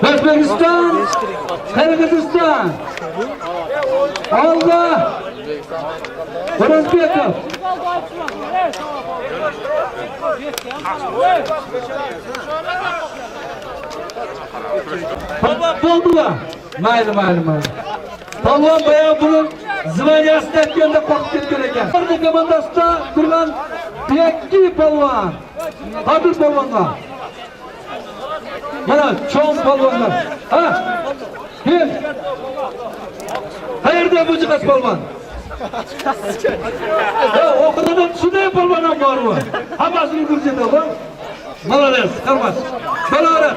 O'zbekiston, Qirg'iziston. Allah. O'zbekiston. Bo'ldilar. Mayli. Polvon bayağı bunun zıvanyasını etgende korkup ketken ekan. Bir komandasida turgan Bekki polvon. Qadir polvonlar. Mana cho'ng polvonlar. Ha? Kim? Qayerda bu jiqas polvon? O'qidan shunday polvon ham bormi? Hammasini ko'rsatadi. Молодец, qarmas. Balorat.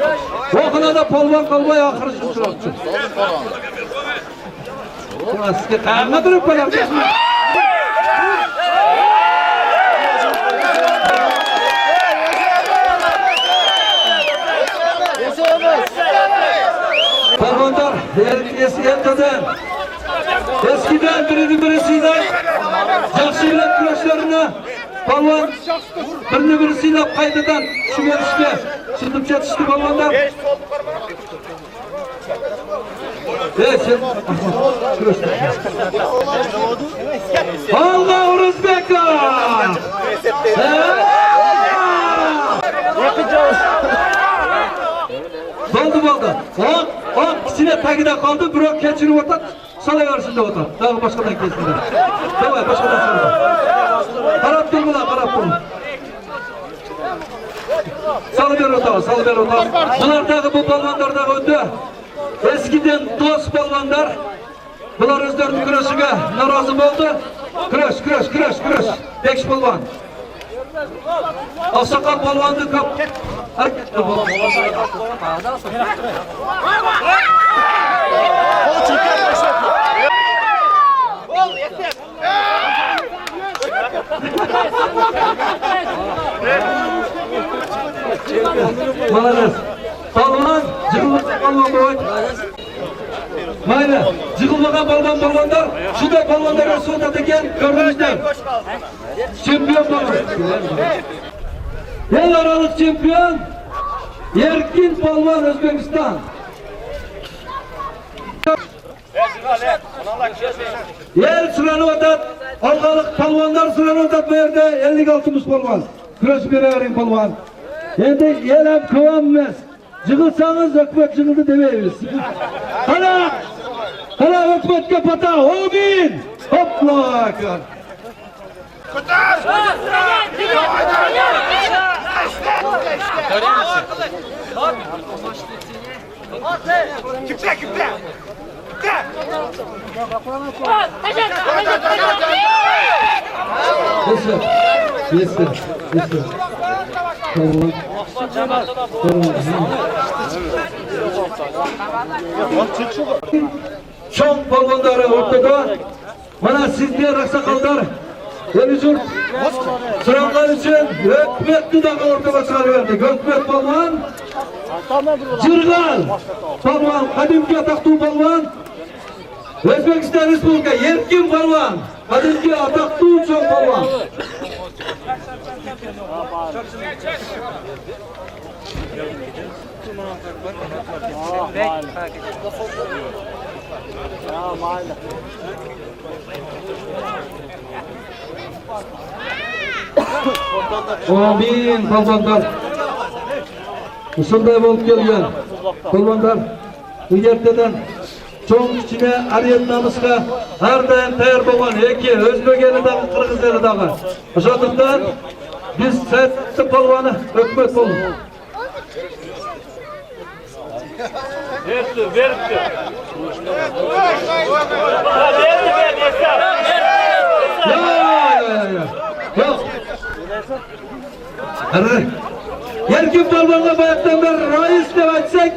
O'qida polvon qolmay oxiri shu turibdi. Sizga qayerga turib qo'yapsiz? Polvonlar eskidan biri-birisidan yaxshilik kurashlarini polvon birini siylab qaytadan tushunishga siznib chatishdi polvonlar. Allah O'zbekiston! Bo'ldi. Oq kichina tagida qoldi, biroq kechirib o'tadi, salaversin deb o'tadi. Daha boshqadan kelsinlar. Davay, boshqadan so'ra. Qarab turinglar. Salib ber o'tadi. Bulardagi bu polvonlardagi o'tdi. Eskidan do'st polvonlar bular o'zlarining kurashiga norozi bo'ldi. Kurash. Beksh polvon. Oqsoqol polvonni ko'p harakatda bo'ldi. Молодец. Polvon, jig'ilmagan polvon bo'y. Mayli, jig'ilmagan polvonlar, shunday polvonlarga so'tadigan ko'rinishlar. Chempion polvon. Yallaroliq chempion Erkin polvon O'zbekiston. Yer sulanib o'tadi. Orqaliq polvonlar sulanib o'tadi bu yerda 56 polvon. Kurash beravering polvon. Endi el ham ko'p emas. Jig'ilsangiz hukumat jig'ildi demaymiz. Qara hukumatga pata. Amin. Allohu akbar. Kimse. Cho'ng polvonlari o'rtada. Mana sizlar raqsaqallar Elizur So'rang'an uchun hukumatni daga o'rtaga chiqarib berdik. Hukumat polvon Jirg'al polvon, qadimgi ataqli polvon O'zbekiston Respublika Erkin polvon, qadimgi ataqli cho'ng polvon. Amin polvonlar. Shunday bo'lib kelgan polvonlar bu yerdan cho'ng kichina arenamizga har doim tayyor bo'lgan yoki o'zbek elidagi, qirg'iz elidagi. O'shandaqdan biz saytni polvoni hukumat polvon. Beribdi. Yo'q. Erkin polvonga bayaqdan beri rais deb aytsak,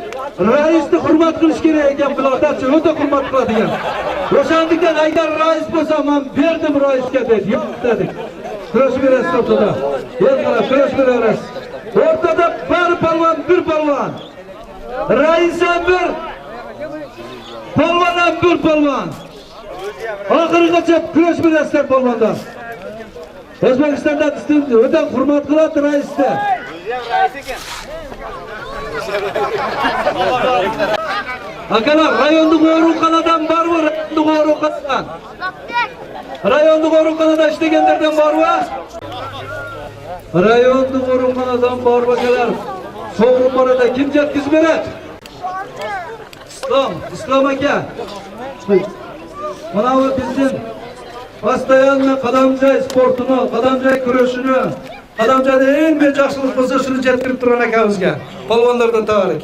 raisni hurmat qilish kerak ekan bulardachi, o'ta hurmat qiladigan. O'shandikdan agar rais bo'lsa, men berdim raisga dedi. Yo'q dedik. Kurash berasiz o'rtada. El qarab kurash berasiz. O'rtada bir polvon, bir polvon. Rais ham bir, polvon ham bir polvon. Oxirigacha kurash bilasizlar polvonlar. O'zbekistonda o'ta hurmat qiladi raisni. Akalar, rayonda qo'ruqxonadan bormi? Rayonda qo'ruqxonadan. Rayonda qo'ruqxonada ishlaganlardan bormi? Rayonda qo'ruqxonadan bormi akalar? So'g'ri borada kim yetkazib beradi? Islom aka. Mana bu bizning постоянно qadamjoy sportini, qadamjoy kurashini, qadamjoyda eng bir yaxshilik bo'lsa shuni yetkazib turgan akamizga. Polvonlardan tabrik.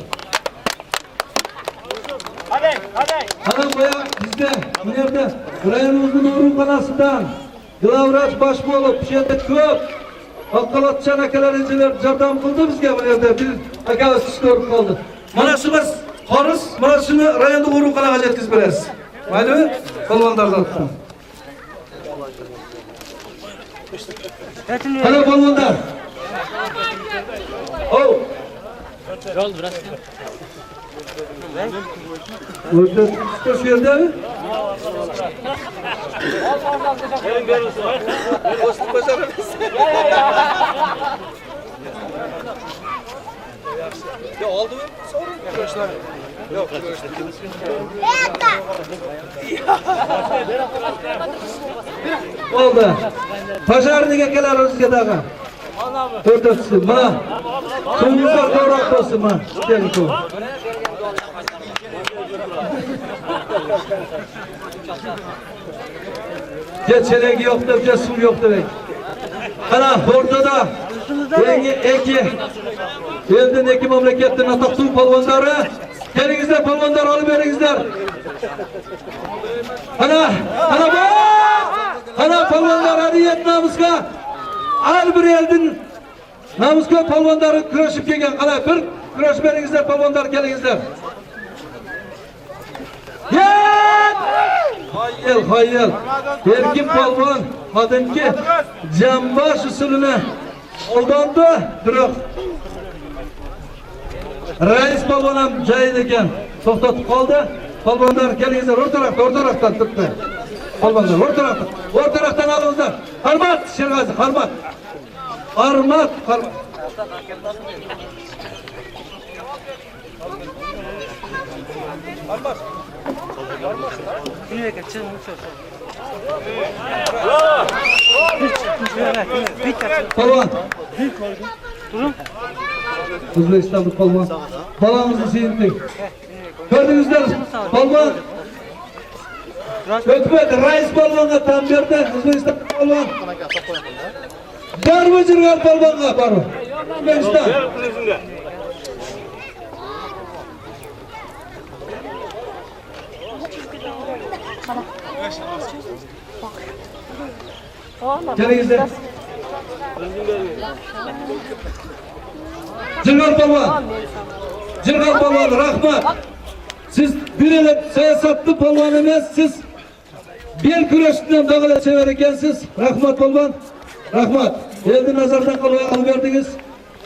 Ana boya bizde bu yerda rayonimizning qo'ruqxonasidan glavvrach bosh bo'lib, bu yerda ko'p oqilotchan akalar injilar yordam qildi bizga bu yerda. Bir akamiz ish ko'rib qoldi. Mana shu biz xoriz, mana shuni rayonda qo'ruqxonaga yetkazib berasiz. Maylimi? Polvonlardan. Hadi polvonlar. Oh. Yol biraz. Orada çıkış yerde mi? Ya oldu mu? Sorun. Görüşler. Yok, görüşler. Oldu. Paşarnik akalar o'zga daga. To'rtasi. Mana. So'ngizlar to'g'ri bo'lsin mana. Keling. Geçerek yok da cesur yok demek. Ana ortada eki elden eki memleketten ataklı polvonları gelingizler polvonlar alıp veringizler. Ana polvonlar hadiyet namuska al bir elden namuska polvonları kurashib kelgan. Ana bir kurash beringizler polvonlar kelingizler. Hayır. Erkin polvon hadimki jambash usulini oldandı. Biroq rais polvon ham joyida ekan. To'xtatib qoldi. Polvonlar kelingizlar, o'rtoqdan turibdi. Polvonlar o'rtoqdan olingizlar. Hurmat Sherg'azi, hurmat. Polvon. O'zbekistonlik polvon. Balamizni siydik. Ko'rdingizlar, polvon. O'tmedi, rais polvonga tan berdi. O'zbekiston polvon. Darvo jirgan polvonga borib. O'zbekiston. Kelingizlar. Jirgan polvon, rahmat. Siz bir yil siyosatni polvon emas, siz bel kurashdan dog'lar sevar ekansiz. Rahmat polvon. Rahmat. Elni nazardan qilib berdingiz.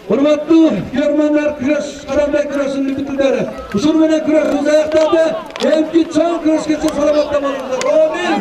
Hurmatli ko'rmanlar, kurash, qadamjoy kurashining bitimlari. Shu bilan kurash o'z oyoqda. Elki cho'ng kurashgacha salomat bo'linglar. Amin.